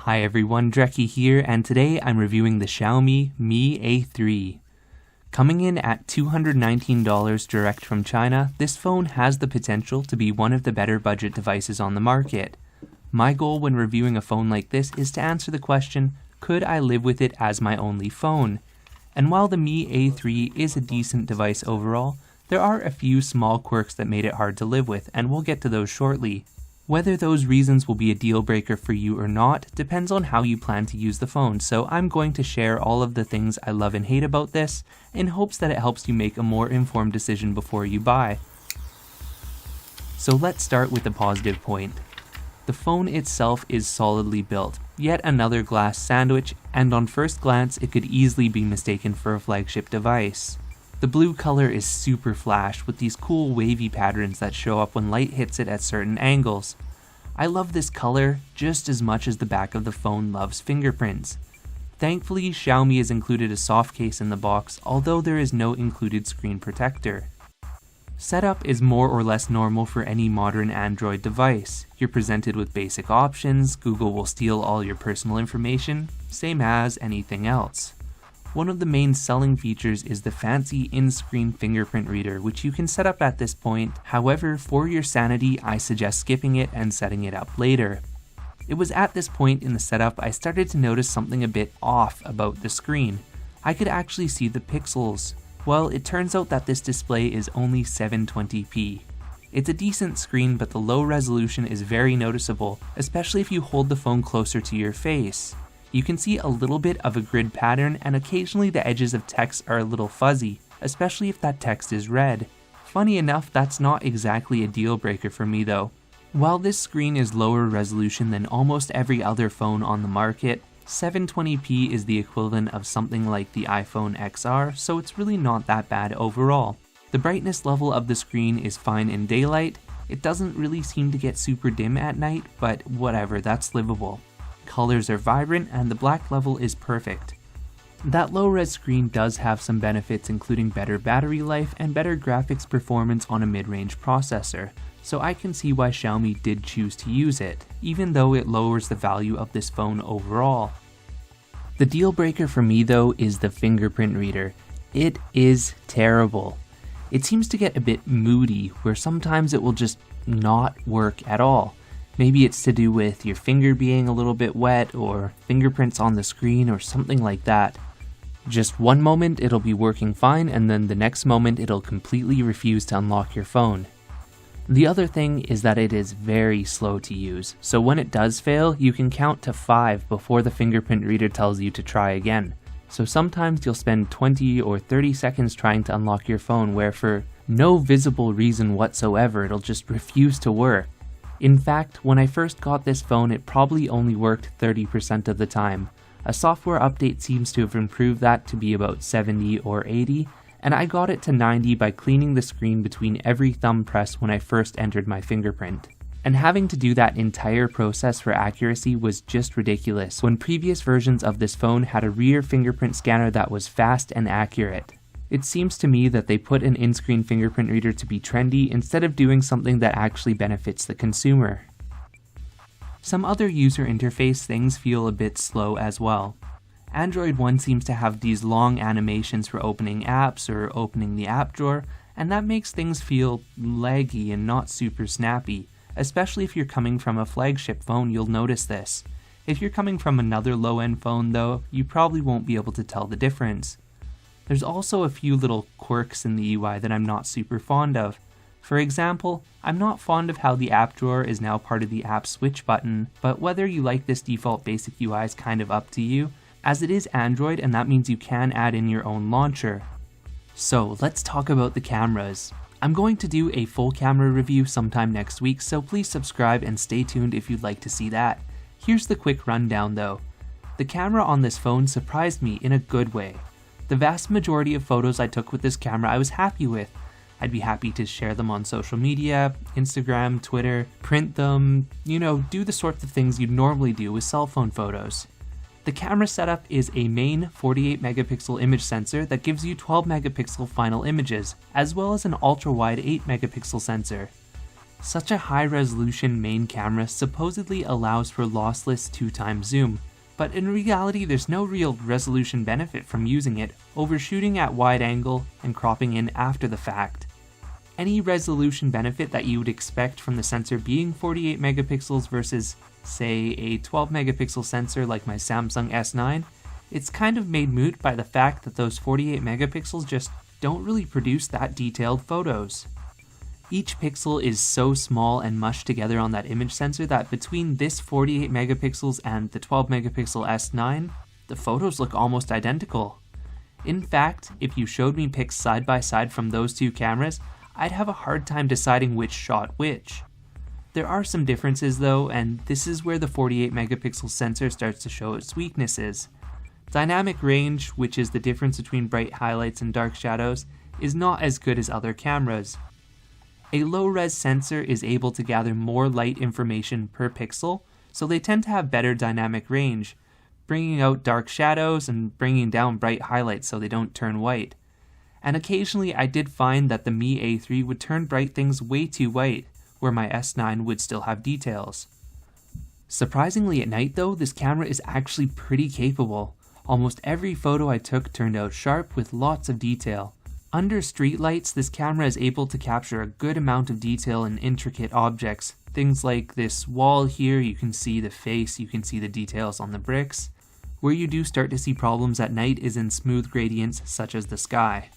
Hi everyone, Dreki here, and today I'm reviewing the Xiaomi Mi A3. Coming in at $219 direct from China, this phone has the potential to be one of the better budget devices on the market. My goal when reviewing a phone like this is to answer the question, could I live with it as my only phone? And while the Mi A3 is a decent device overall, there are a few small quirks that made it hard to live with, and we'll get to those shortly. Whether those reasons will be a deal breaker for you or not depends on how you plan to use the phone, so I'm going to share all of the things I love and hate about this in hopes that it helps you make a more informed decision before you buy. So let's start with the positive point. The phone itself is solidly built, yet another glass sandwich, and on first glance it could easily be mistaken for a flagship device. The blue color is super flash with these cool wavy patterns that show up when light hits it at certain angles. I love this color just as much as the back of the phone loves fingerprints. Thankfully, Xiaomi has included a soft case in the box, although there is no included screen protector. Setup is more or less normal for any modern Android device. You're presented with basic options, Google will steal all your personal information, same as anything else. One of the main selling features is the fancy in-screen fingerprint reader, which you can set up at this point. However, for your sanity, I suggest skipping it and setting it up later. It was at this point in the setup I started to notice something a bit off about the screen. I could actually see the pixels. Well, it turns out that this display is only 720p. It's a decent screen, but the low resolution is very noticeable, especially if you hold the phone closer to your face. You can see a little bit of a grid pattern, and occasionally the edges of text are a little fuzzy, especially if that text is red. Funny enough, that's not exactly a deal breaker for me though. While this screen is lower resolution than almost every other phone on the market, 720p is the equivalent of something like the iPhone XR, so it's really not that bad overall. The brightness level of the screen is fine in daylight. It doesn't really seem to get super dim at night, but whatever, that's livable. Colors are vibrant and the black level is perfect. That low-res screen does have some benefits, including better battery life and better graphics performance on a mid-range processor, so I can see why Xiaomi did choose to use it, even though it lowers the value of this phone overall. The deal breaker for me though is the fingerprint reader. It is terrible. It seems to get a bit moody, where sometimes it will just not work at all. Maybe it's to do with your finger being a little bit wet or fingerprints on the screen or something like that. Just one moment it'll be working fine, and then the next moment it'll completely refuse to unlock your phone. The other thing is that it is very slow to use, so when it does fail, you can count to 5 before the fingerprint reader tells you to try again. So sometimes you'll spend 20 or 30 seconds trying to unlock your phone, where for no visible reason whatsoever it'll just refuse to work. In fact, when I first got this phone, it probably only worked 30% of the time. A software update seems to have improved that to be about 70 or 80, and I got it to 90 by cleaning the screen between every thumb press when I first entered my fingerprint. And having to do that entire process for accuracy was just ridiculous, when previous versions of this phone had a rear fingerprint scanner that was fast and accurate. It seems to me that they put an in-screen fingerprint reader to be trendy instead of doing something that actually benefits the consumer. Some other user interface things feel a bit slow as well. Android One seems to have these long animations for opening apps or opening the app drawer, and that makes things feel laggy and not super snappy. Especially if you're coming from a flagship phone, you'll notice this. If you're coming from another low-end phone though, you probably won't be able to tell the difference. There's also a few little quirks in the UI that I'm not super fond of. For example, I'm not fond of how the app drawer is now part of the app switch button, but whether you like this default basic UI is kind of up to you, as it is Android and that means you can add in your own launcher. So let's talk about the cameras. I'm going to do a full camera review sometime next week, so please subscribe and stay tuned if you'd like to see that. Here's the quick rundown though. The camera on this phone surprised me in a good way. The vast majority of photos I took with this camera I was happy with. I'd be happy to share them on social media, Instagram, Twitter, print them, do the sorts of things you'd normally do with cell phone photos. The camera setup is a main 48 megapixel image sensor that gives you 12 megapixel final images, as well as an ultra-wide 8 megapixel sensor. Such a high-resolution main camera supposedly allows for lossless 2x zoom, but in reality there's no real resolution benefit from using it over shooting at wide angle and cropping in after the fact. Any resolution benefit that you would expect from the sensor being 48 megapixels versus, say, a 12 megapixel sensor like my Samsung S9, it's kind of made moot by the fact that those 48 megapixels just don't really produce that detailed photos. Each pixel is so small and mushed together on that image sensor that between this 48 megapixels and the 12 megapixel S9, the photos look almost identical. In fact, if you showed me pics side by side from those two cameras, I'd have a hard time deciding which shot which. There are some differences though, and this is where the 48 megapixel sensor starts to show its weaknesses. Dynamic range, which is the difference between bright highlights and dark shadows, is not as good as other cameras. A low-res sensor is able to gather more light information per pixel, so they tend to have better dynamic range, bringing out dark shadows and bringing down bright highlights so they don't turn white. And occasionally I did find that the Mi A3 would turn bright things way too white, where my S9 would still have details. Surprisingly at night though, this camera is actually pretty capable. Almost every photo I took turned out sharp with lots of detail. Under streetlights, this camera is able to capture a good amount of detail in intricate objects. Things like this wall here, you can see the face, you can see the details on the bricks. Where you do start to see problems at night is in smooth gradients such as the sky.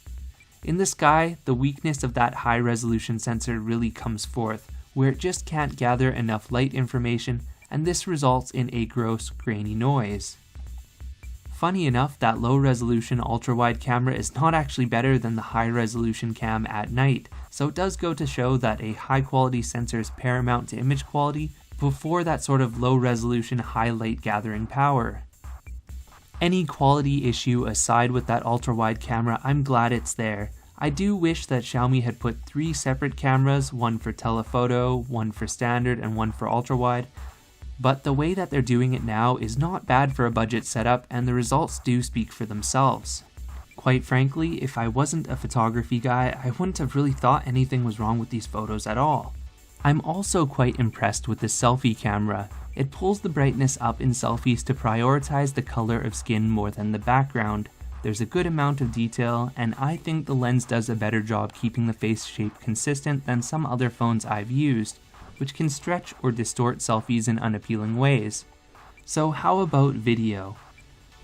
In the sky, the weakness of that high-resolution sensor really comes forth, where it just can't gather enough light information, and this results in a gross, grainy noise. Funny enough, that low-resolution ultra-wide camera is not actually better than the high-resolution cam at night, so it does go to show that a high-quality sensor is paramount to image quality before that sort of low-resolution, high-light gathering power. Any quality issue aside with that ultra-wide camera, I'm glad it's there. I do wish that Xiaomi had put 3 separate cameras, one for telephoto, one for standard, and one for ultra-wide, but the way that they're doing it now is not bad for a budget setup, and the results do speak for themselves. Quite frankly, if I wasn't a photography guy, I wouldn't have really thought anything was wrong with these photos at all. I'm also quite impressed with the selfie camera. It pulls the brightness up in selfies to prioritize the color of skin more than the background. There's a good amount of detail, and I think the lens does a better job keeping the face shape consistent than some other phones I've used, which can stretch or distort selfies in unappealing ways. So how about video?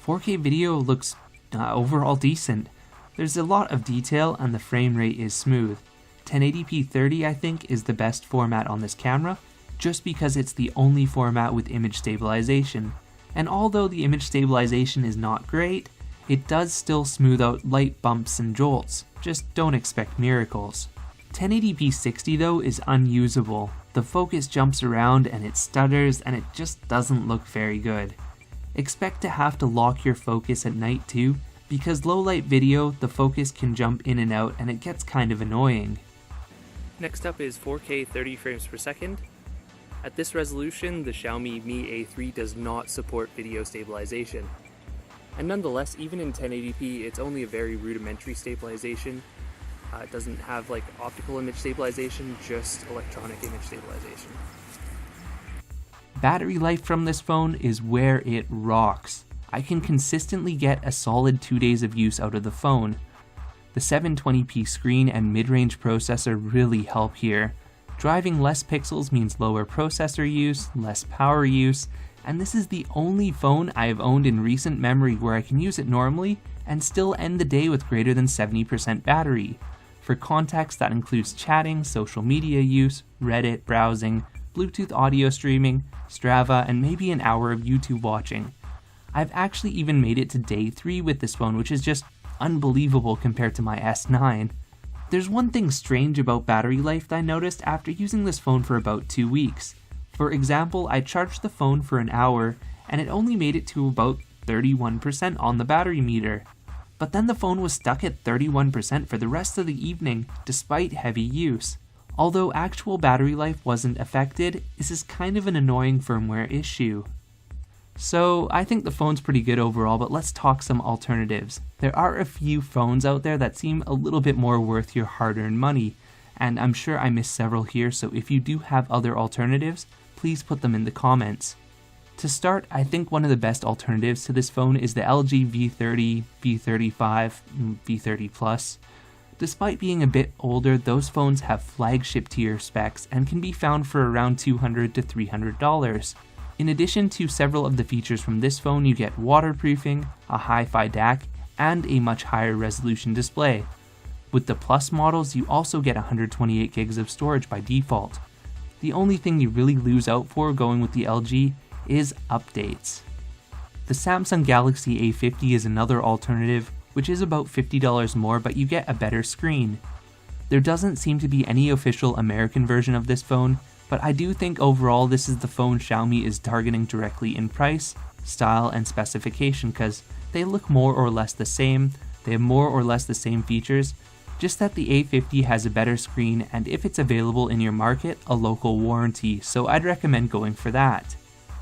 4K video looks overall decent. There's a lot of detail and the frame rate is smooth. 1080p 30 I think is the best format on this camera, just because it's the only format with image stabilization. And although the image stabilization is not great, it does still smooth out light bumps and jolts. Just don't expect miracles. 1080p 60 though is unusable. The focus jumps around and it stutters and it just doesn't look very good. Expect to have to lock your focus at night too, because low light video, the focus can jump in and out and it gets kind of annoying. Next up is 4K 30 frames per second. At this resolution, the Xiaomi Mi A3 does not support video stabilization. And nonetheless, even in 1080p, it's only a very rudimentary stabilization. It doesn't have like optical image stabilization, just electronic image stabilization. Battery life from this phone is where it rocks. I can consistently get a solid 2 days of use out of the phone. The 720p screen and mid-range processor really help here. Driving less pixels means lower processor use, less power use, and this is the only phone I have owned in recent memory where I can use it normally and still end the day with greater than 70% battery. For context, that includes chatting, social media use, Reddit, browsing, Bluetooth audio streaming, Strava, and maybe an hour of YouTube watching. I've actually even made it to day 3 with this phone, which is just unbelievable compared to my S9. There's one thing strange about battery life that I noticed after using this phone for about 2 weeks. For example, I charged the phone for an hour, and it only made it to about 31% on the battery meter. But then the phone was stuck at 31% for the rest of the evening, despite heavy use. Although actual battery life wasn't affected, this is kind of an annoying firmware issue. So I think the phone's pretty good overall, but let's talk some alternatives. There are a few phones out there that seem a little bit more worth your hard-earned money. and I'm sure I missed several here, so if you do have other alternatives, please put them in the comments. To start, I think one of the best alternatives to this phone is the LG V30, V35, V30 Plus. Despite being a bit older, those phones have flagship tier specs and can be found for around $200 to $300. In addition to several of the features from this phone, you get waterproofing, a hi-fi DAC, and a much higher resolution display. With the Plus models, you also get 128 gigs of storage by default. The only thing you really lose out for going with the LG is updates. The Samsung Galaxy A50 is another alternative, which is about $50 more, but you get a better screen. There doesn't seem to be any official American version of this phone, but I do think overall this is the phone Xiaomi is targeting directly in price, style, and specification, because they look more or less the same, they have more or less the same features, just that the A50 has a better screen, and if it's available in your market, a local warranty, so I'd recommend going for that.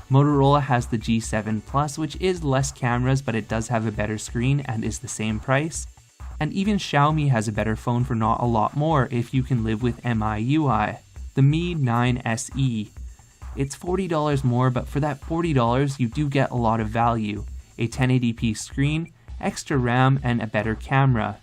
Motorola has the G7 Plus, which is less cameras, but it does have a better screen and is the same price. And even Xiaomi has a better phone for not a lot more if you can live with MIUI, the Mi 9 SE. It's $40 more, but for that $40 you do get a lot of value, a 1080p screen, extra RAM, and a better camera.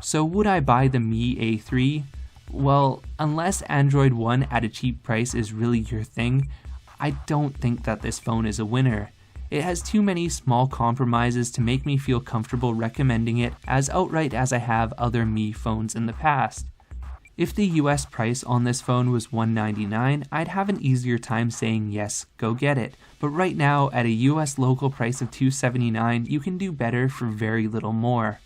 So would I buy the Mi A3? Well, unless Android One at a cheap price is really your thing, I don't think that this phone is a winner. It has too many small compromises to make me feel comfortable recommending it as outright as I have other Mi phones in the past. If the US price on this phone was $199, I'd have an easier time saying yes, go get it. But right now, at a US local price of $279, you can do better for very little more.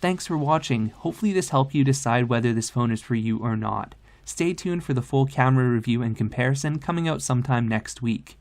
Thanks for watching. Hopefully this helped you decide whether this phone is for you or not. Stay tuned for the full camera review and comparison coming out sometime next week.